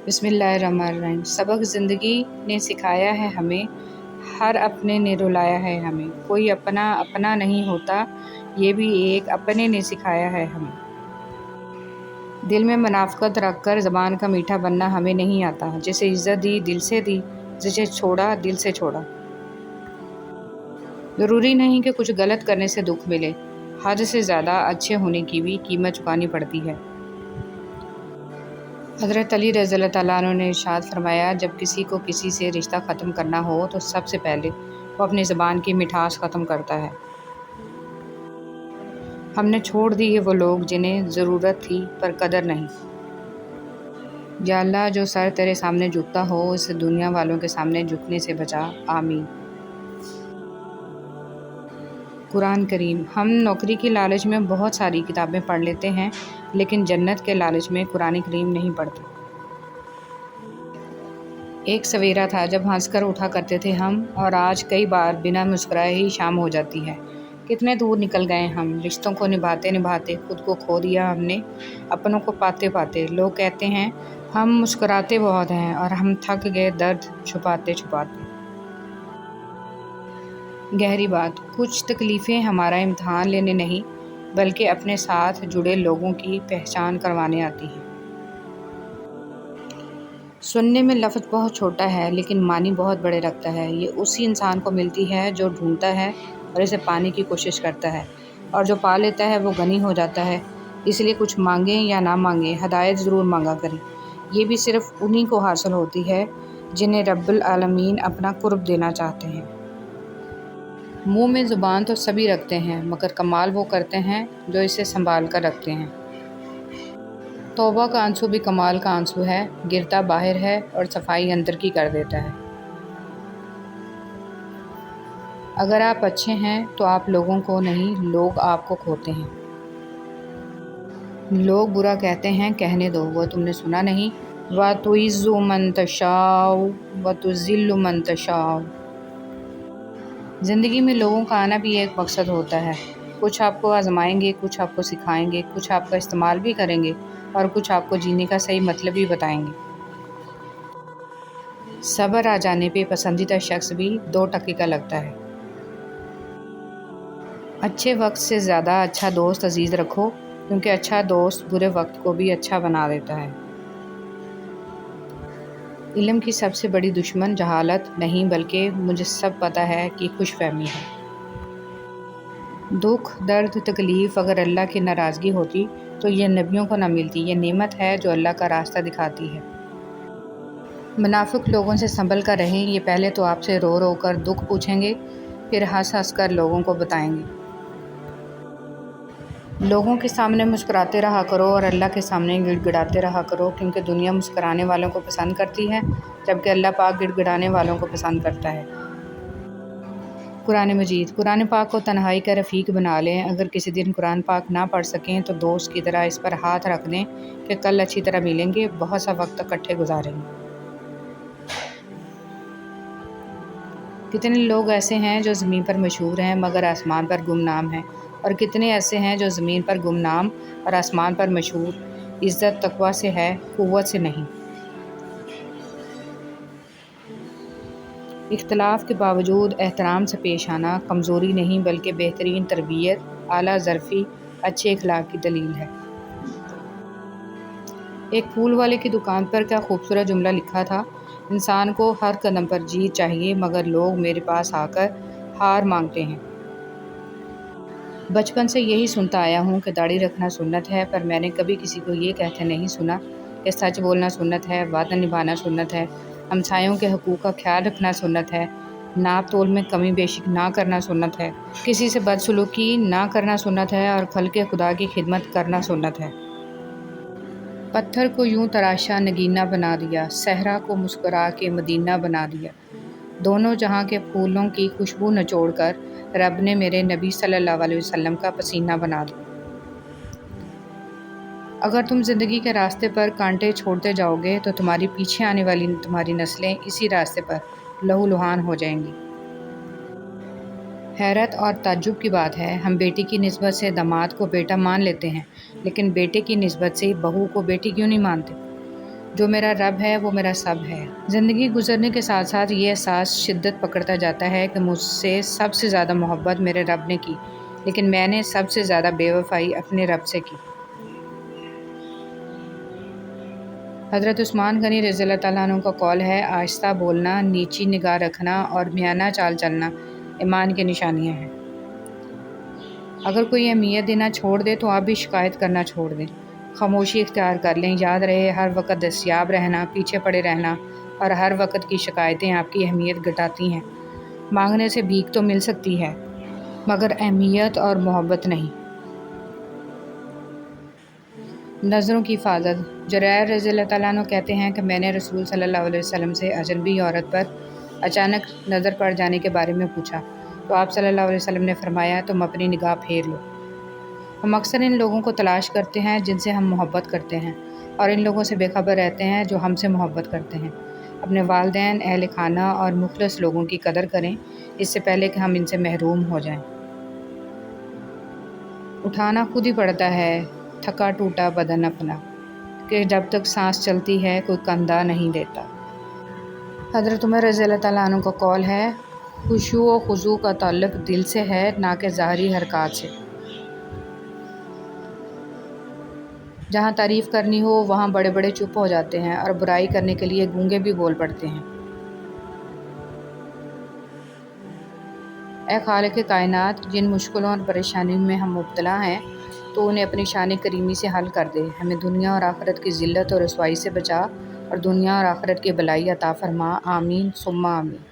بسم اللہ الرحمن الرحیم۔ سبق زندگی نے سکھایا ہے ہمیں، ہر اپنے نے رلایا ہے ہمیں، کوئی اپنا اپنا نہیں ہوتا، یہ بھی ایک اپنے نے سکھایا ہے ہمیں۔ دل میں منافقت رکھ کر زبان کا میٹھا بننا ہمیں نہیں آتا، جسے عزت دی دل سے دی، جسے چھوڑا دل سے چھوڑا۔ ضروری نہیں کہ کچھ غلط کرنے سے دکھ ملے، حد سے زیادہ اچھے ہونے کی بھی قیمت چکانی پڑتی ہے۔ حضرت علی رضی اللہ تعالیٰ عنہ نے ارشاد فرمایا، جب کسی کو کسی سے رشتہ ختم کرنا ہو تو سب سے پہلے وہ اپنی زبان کی مٹھاس ختم کرتا ہے۔ ہم نے چھوڑ دیے وہ لوگ جنہیں ضرورت تھی پر قدر نہیں۔ یا اللہ، جو سر تیرے سامنے جھکتا ہو اسے دنیا والوں کے سامنے جھکنے سے بچا، آمین۔ قرآن کریم۔ ہم نوکری کی لالچ میں بہت ساری کتابیں پڑھ لیتے ہیں، لیکن جنت کے لالچ میں قرآن کریم نہیں پڑھتے۔ ایک سویرا تھا جب ہنس کر اٹھا کرتے تھے ہم، اور آج کئی بار بنا مسکرائے ہی شام ہو جاتی ہے۔ کتنے دور نکل گئے ہم، رشتوں کو نبھاتے نبھاتے خود کو کھو دیا ہم نے، اپنوں کو پاتے پاتے۔ لوگ کہتے ہیں ہم مسکراتے بہت ہیں، اور ہم تھک گئے درد چھپاتے چھپاتے۔ گہری بات، کچھ تکلیفیں ہمارا امتحان لینے نہیں بلکہ اپنے ساتھ جڑے لوگوں کی پہچان کروانے آتی ہیں۔ سننے میں لفظ بہت چھوٹا ہے لیکن معنی بہت بڑے رکھتا ہے۔ یہ اسی انسان کو ملتی ہے جو ڈھونڈتا ہے اور اسے پانے کی کوشش کرتا ہے، اور جو پا لیتا ہے وہ غنی ہو جاتا ہے۔ اس لیے کچھ مانگیں یا نہ مانگیں، ہدایت ضرور مانگا کریں۔ یہ بھی صرف انہی کو حاصل ہوتی ہے جنہیں رب العالمین اپنا قرب دینا چاہتے ہیں۔ منہ میں زبان تو سبھی رکھتے ہیں، مگر کمال وہ کرتے ہیں جو اسے سنبھال کر رکھتے ہیں۔ توبہ کا آنسو بھی کمال کا آنسو ہے، گرتا باہر ہے اور صفائی اندر کی کر دیتا ہے۔ اگر آپ اچھے ہیں تو آپ لوگوں کو نہیں، لوگ آپ کو کھوتے ہیں۔ لوگ برا کہتے ہیں، کہنے دو، وہ تم نے سنا نہیں؟ وَتُعِزُّ مَن تَشَاءُ وَتُذِلُّ مَن تَشَاءُ۔ زندگی میں لوگوں کا آنا بھی ایک مقصد ہوتا ہے۔ کچھ آپ کو آزمائیں گے، کچھ آپ کو سکھائیں گے، کچھ آپ کا استعمال بھی کریں گے، اور کچھ آپ کو جینے کا صحیح مطلب بھی بتائیں گے۔ صبر آ جانے پہ پسندیدہ شخص بھی 2 ٹکے کا لگتا ہے۔ اچھے وقت سے زیادہ اچھا دوست عزیز رکھو، کیونکہ اچھا دوست برے وقت کو بھی اچھا بنا دیتا ہے۔ علم کی سب سے بڑی دشمن جہالت نہیں بلکہ مجھے سب پتہ ہے کہ خوش فہمی ہے۔ دکھ، درد، تکلیف اگر اللہ کی ناراضگی ہوتی تو یہ نبیوں کو نہ ملتی۔ یہ نعمت ہے جو اللہ کا راستہ دکھاتی ہے۔ منافق لوگوں سے سنبھل کر رہیں، یہ پہلے تو آپ سے رو رو کر دکھ پوچھیں گے، پھر ہنس ہنس کر لوگوں کو بتائیں گے۔ لوگوں کے سامنے مسکراتے رہا کرو اور اللہ کے سامنے گڑ گڑاتے رہا کرو، کیونکہ دنیا مسکرانے والوں کو پسند کرتی ہے جبکہ اللہ پاک گڑ گڑانے والوں کو پسند کرتا ہے۔ قرآن مجید۔ قرآن پاک کو تنہائی کا رفیق بنا لیں۔ اگر کسی دن قرآن پاک نہ پڑھ سکیں تو دوست کی طرح اس پر ہاتھ رکھ دیں کہ کل اچھی طرح ملیں گے، بہت سا وقت اکٹھے گزاریں گے۔ کتنے لوگ ایسے ہیں جو زمین پر مشہور ہیں مگر آسمان پر گمنام ہیں، اور کتنے ایسے ہیں جو زمین پر گمنام اور آسمان پر مشہور۔ عزت تقویٰ سے ہے، قوت سے نہیں۔ اختلاف کے باوجود احترام سے پیش آنا کمزوری نہیں بلکہ بہترین تربیت، اعلیٰ ظرفی، اچھے اخلاق کی دلیل ہے۔ ایک پھول والے کی دکان پر کیا خوبصورت جملہ لکھا تھا، انسان کو ہر قدم پر جیت چاہیے مگر لوگ میرے پاس آ کر ہار مانگتے ہیں۔ بچپن سے یہی سنتا آیا ہوں کہ داڑھی رکھنا سنت ہے، پر میں نے کبھی کسی کو یہ کہتے نہیں سنا کہ سچ بولنا سنت ہے، وعدہ نبھانا سنت ہے، ہمسایوں کے حقوق کا خیال رکھنا سنت ہے، ناپ تول میں کمی بیشی نہ کرنا سنت ہے، کسی سے بدسلوکی نہ کرنا سنت ہے، اور خلق خدا کی خدمت کرنا سنت ہے۔ پتھر کو یوں تراشا نگینہ بنا دیا، صحرا کو مسکرا کے مدینہ بنا دیا، دونوں جہاں کے پھولوں کی خوشبو نچوڑ کر رب نے میرے نبی صلی اللہ علیہ وسلم کا پسینہ بنا دیا۔ اگر تم زندگی کے راستے پر کانٹے چھوڑتے جاؤ گے تو تمہاری پیچھے آنے والی تمہاری نسلیں اسی راستے پر لہو لہان ہو جائیں گی۔ حیرت اور تعجب کی بات ہے، ہم بیٹی کی نسبت سے داماد کو بیٹا مان لیتے ہیں، لیکن بیٹے کی نسبت سے بہو کو بیٹی کیوں نہیں مانتے؟ جو میرا رب ہے وہ میرا سب ہے۔ زندگی گزرنے کے ساتھ ساتھ یہ احساس شدت پکڑتا جاتا ہے کہ مجھ سے سب سے زیادہ محبت میرے رب نے کی، لیکن میں نے سب سے زیادہ بے وفائی اپنے رب سے کی۔ حضرت عثمان غنی رضی اللہ تعالیٰ عنہ کا قول ہے، آہستہ بولنا، نیچی نگاہ رکھنا اور میانہ چال چلنا ایمان کی نشانیاں ہیں۔ اگر کوئی اہمیت دینا چھوڑ دے تو آپ بھی شکایت کرنا چھوڑ دیں، خاموشی اختیار کر لیں۔ یاد رہے، ہر وقت دستیاب رہنا، پیچھے پڑے رہنا اور ہر وقت کی شکایتیں آپ کی اہمیت گھٹاتی ہیں۔ مانگنے سے بھیک تو مل سکتی ہے، مگر اہمیت اور محبت نہیں۔ نظروں کی حفاظت۔ جریر رضی اللہ تعالیٰ عنہ کہتے ہیں کہ میں نے رسول صلی اللہ علیہ وسلم سے اجنبی عورت پر اچانک نظر پڑ جانے کے بارے میں پوچھا تو آپ صلی اللہ علیہ وسلم نے فرمایا، تم اپنی نگاہ پھیر لو۔ ہم اکثر ان لوگوں کو تلاش کرتے ہیں جن سے ہم محبت کرتے ہیں، اور ان لوگوں سے بے خبر رہتے ہیں جو ہم سے محبت کرتے ہیں۔ اپنے والدین، اہل خانہ اور مخلص لوگوں کی قدر کریں اس سے پہلے کہ ہم ان سے محروم ہو جائیں۔ اٹھانا خود ہی پڑتا ہے تھکا ٹوٹا بدن اپنا، کہ جب تک سانس چلتی ہے کوئی کندھا نہیں دیتا۔ حضرت عمر رضی اللہ تعالیٰ عنہ کا قول ہے، خشوع و خضوع کا تعلق دل سے ہے، نہ کہ ظاہری حرکات سے۔ جہاں تعریف کرنی ہو وہاں بڑے بڑے چپ ہو جاتے ہیں اور برائی کرنے کے لیے گونگے بھی بول پڑتے ہیں۔ اے خالق کائنات، جن مشکلوں اور پریشانیوں میں ہم مبتلا ہیں تو انہیں اپنی شان کریمی سے حل کر دے۔ ہمیں دنیا اور آخرت کی ذلت اور رسوائی سے بچا اور دنیا اور آخرت کی بھلائی عطا فرما۔ آمین ثم آمین۔